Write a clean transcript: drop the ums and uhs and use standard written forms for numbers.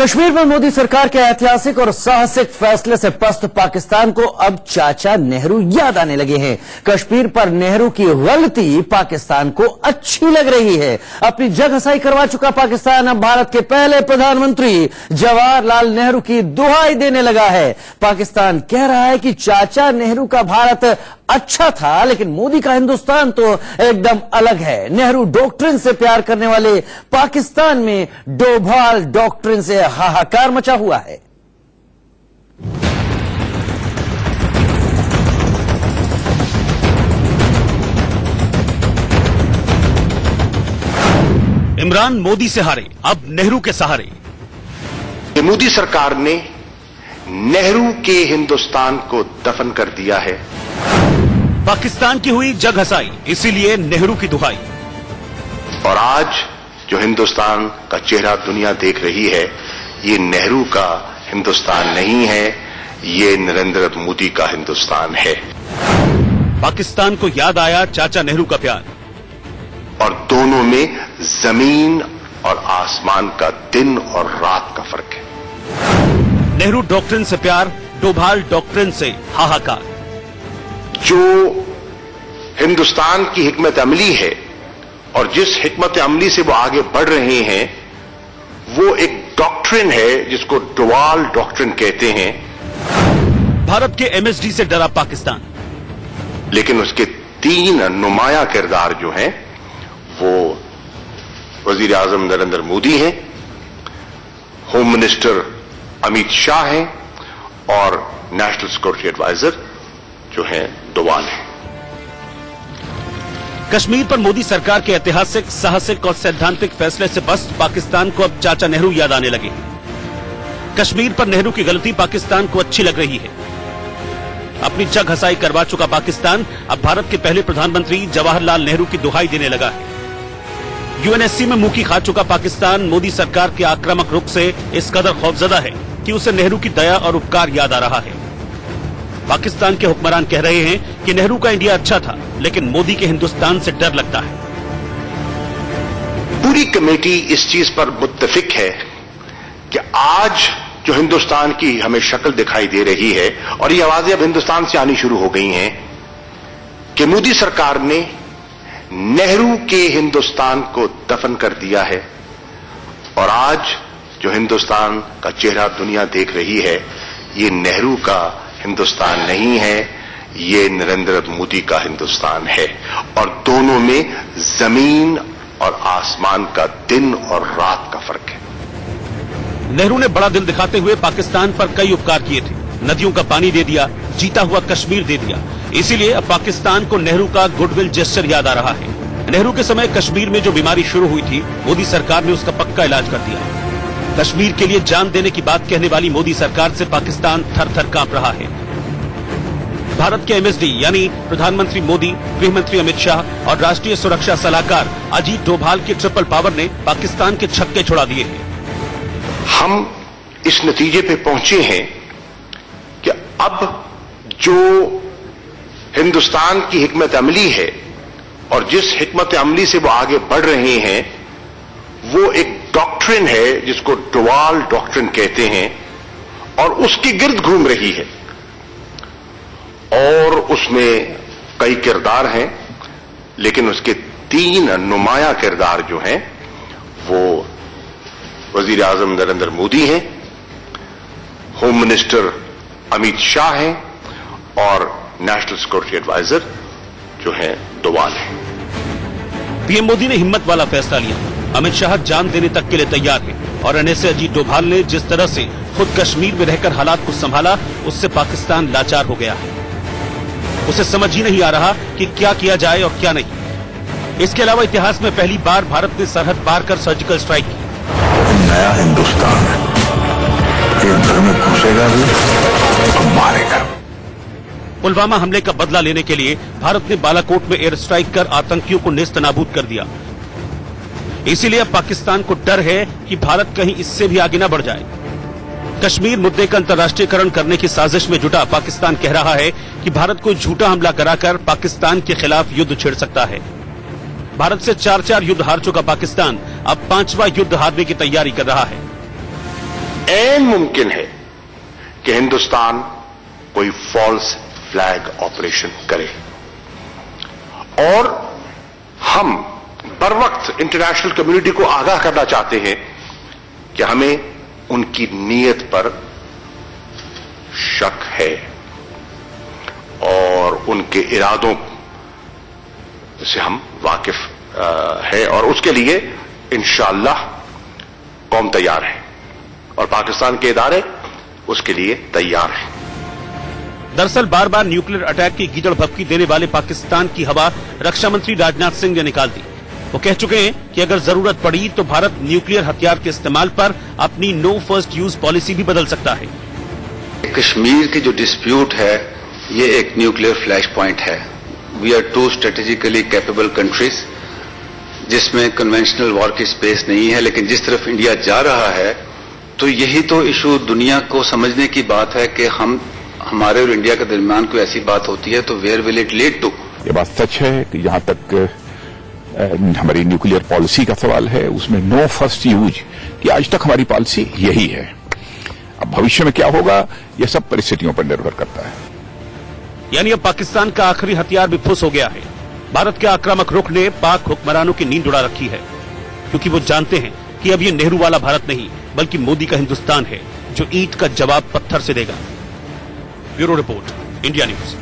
कश्मीर में मोदी सरकार के ऐतिहासिक और साहसिक फैसले से पस्त पाकिस्तान को अब चाचा नेहरू याद आने लगे हैं। कश्मीर पर नेहरू की गलती पाकिस्तान को अच्छी लग रही है। अपनी जगहसाई करवा चुका पाकिस्तान अब भारत के पहले प्रधानमंत्री जवाहरलाल नेहरू की दुहाई देने लगा है। पाकिस्तान कह रहा है कि चाचा नेहरू का भारत अच्छा था, लेकिन मोदी का हिंदुस्तान तो एकदम अलग है। नेहरू डॉक्ट्रिन से प्यार करने वाले पाकिस्तान में डोभाल डॉक्ट्रिन से हाहाकार मचा हुआ है। इमरान मोदी से हारे, अब नेहरू के सहारे। मोदी सरकार ने नेहरू के हिंदुस्तान को दफन कर दिया है। पाकिस्तान की हुई जग हसाई, इसीलिए नेहरू की दुहाई। और आज जो हिंदुस्तान का चेहरा दुनिया देख रही है, ये नेहरू का हिंदुस्तान नहीं है, ये नरेंद्र मोदी का हिंदुस्तान है। पाकिस्तान को याद आया चाचा नेहरू का प्यार, और दोनों में जमीन और आसमान का, दिन और रात का फर्क है। नेहरू डॉक्ट्रिन से प्यार, डोभाल डॉक्ट्रिन से हाहाकार। जो हिंदुस्तान की हिकमत अमली है और जिस हिकमत अमली से वो आगे बढ़ रहे हैं, वो एक डॉक्ट्रिन है जिसको डोभाल डॉक्ट्रिन कहते हैं। भारत के एमएसडी से डरा पाकिस्तान, लेकिन उसके तीन नुमाया किरदार जो हैं, वो वजीर आजम नरेंद्र मोदी हैं, होम मिनिस्टर अमित शाह हैं और नेशनल सिक्योरिटी एडवाइजर जो हैं डोभाल हैं। कश्मीर पर मोदी सरकार के ऐतिहासिक, साहसिक और सैद्धांतिक फैसले से पस्त पाकिस्तान को अब चाचा नेहरू याद आने लगे। कश्मीर पर नेहरू की गलती पाकिस्तान को अच्छी लग रही है। अपनी जग हसाई करवा चुका पाकिस्तान अब भारत के पहले प्रधानमंत्री जवाहरलाल नेहरू की दुहाई देने लगा है। यूएनएससी में मुंह की खा चुका पाकिस्तान मोदी सरकार के आक्रामक रुख से इस कदर खौफजदा है कि उसे नेहरू की दया और उपकार याद आ रहा है। पाकिस्तान के हुक्मरान कह रहे हैं कि नेहरू का इंडिया अच्छा था, लेकिन मोदी के हिंदुस्तान से डर लगता है। पूरी कमेटी इस चीज पर मुत्तफिक है कि आज जो हिंदुस्तान की हमें शक्ल दिखाई दे रही है, और ये आवाजें अब हिंदुस्तान से आनी शुरू हो गई हैं कि मोदी सरकार ने नेहरू के हिंदुस्तान को दफन कर दिया है। और आज जो हिंदुस्तान का चेहरा दुनिया देख रही है, ये नेहरू का हिंदुस्तान नहीं है, ये नरेंद्र मोदी का हिंदुस्तान है। और दोनों में जमीन और आसमान का, दिन और रात का फर्क है। नेहरू ने बड़ा दिल दिखाते हुए पाकिस्तान पर कई उपकार किए थे। नदियों का पानी दे दिया, जीता हुआ कश्मीर दे दिया। इसीलिए अब पाकिस्तान को नेहरू का गुडविल जेस्चर याद आ रहा है। नेहरू के समय कश्मीर में जो बीमारी शुरू हुई थी, मोदी सरकार ने उसका पक्का इलाज कर दिया। कश्मीर के लिए जान देने की बात कहने वाली मोदी सरकार से पाकिस्तान थर थर कांप रहा है। भारत के एमएसडी यानी प्रधानमंत्री मोदी, गृहमंत्री अमित शाह और राष्ट्रीय सुरक्षा सलाहकार अजीत डोभाल की ट्रिपल पावर ने पाकिस्तान के छक्के छुड़ा दिए हैं। हम इस नतीजे पे पहुंचे हैं कि अब जो हिंदुस्तान की हिकमत अमली है और जिस हिकमत अमली से वो आगे बढ़ रहे हैं, वो एक डॉक्ट्रिन है जिसको डोभाल डॉक्ट्रिन कहते हैं, और उसके गिर्द घूम रही है। और उसमें कई किरदार हैं, लेकिन उसके तीन नुमाया किरदार जो हैं, वो वजीर आजम नरेंद्र मोदी हैं, होम मिनिस्टर अमित शाह हैं और नेशनल सिक्योरिटी एडवाइजर जो हैं डोभाल हैं। पीएम मोदी ने हिम्मत वाला फैसला लिया। अमित शाह जान देने तक के लिए तैयार है, और एनएसए अजीत डोभाल ने जिस तरह से खुद कश्मीर में रहकर हालात को संभाला, उससे पाकिस्तान लाचार हो गया है। उसे समझ ही नहीं आ रहा कि क्या किया जाए और क्या नहीं। इसके अलावा इतिहास में पहली बार भारत ने सरहद पार कर सर्जिकल स्ट्राइक की। नया हिंदुस्तान है, ये घर में घुसेगा भी तो मारेगा। पुलवामा हमले का बदला लेने के लिए भारत ने बालाकोट में एयर स्ट्राइक कर आतंकियों को नेस्तनाबूद कर दिया। इसीलिए अब पाकिस्तान को डर है कि भारत कहीं इससे भी आगे न बढ़ जाए। कश्मीर मुद्दे का अंतर्राष्ट्रीयकरण करने की साजिश में जुटा पाकिस्तान कह रहा है कि भारत को झूठा हमला कराकर पाकिस्तान के खिलाफ युद्ध छेड़ सकता है। भारत से 4-4 युद्ध हार चुका पाकिस्तान अब 5वां युद्ध हारने की तैयारी कर रहा है। ऐन मुमकिन है कि हिंदुस्तान कोई फॉल्स फ्लैग ऑपरेशन करे और हम बर वक्त इंटरनेशनल कम्युनिटी को आगाह करना चाहते हैं कि हमें उनकी नीयत पर शक है और उनके इरादों से हम वाकिफ है और उसके लिए इंशाअल्लाह कौम तैयार है और पाकिस्तान के इदारे उसके लिए तैयार हैं। दरअसल बार बार न्यूक्लियर अटैक की गीदड़ भभकी देने वाले पाकिस्तान की हवा रक्षा मंत्री राजनाथ सिंह ने निकाल दी। वो कह चुके हैं कि अगर जरूरत पड़ी तो भारत न्यूक्लियर हथियार के इस्तेमाल पर अपनी नो फर्स्ट यूज पॉलिसी भी बदल सकता है। कश्मीर की जो डिस्प्यूट है ये एक न्यूक्लियर फ्लैश पॉइंट है। We are two strategically capable countries जिसमें कन्वेंशनल वॉर की स्पेस नहीं है, लेकिन जिस तरफ इंडिया जा रहा है तो यही तो इशू दुनिया को समझने की बात है कि हमारे और इंडिया के दरमियान कोई ऐसी बात होती है तो where will it lead to. ये बात सच है कि जहां तक हमारी न्यूक्लियर पॉलिसी का सवाल है उसमें नो फर्स्ट यूज की आज तक हमारी पॉलिसी यही है। अब भविष्य में क्या होगा यह सब परिस्थितियों पर निर्भर करता है। यानी अब पाकिस्तान का आखिरी हथियार भी फुस हो गया है। भारत के आक्रामक रुख ने पाक हुक्मरानों की नींद उड़ा रखी है, क्योंकि वो जानते हैं कि अब ये नेहरू वाला भारत नहीं बल्कि मोदी का हिंदुस्तान है जो ईंट का जवाब पत्थर से देगा। Bureau report, India news.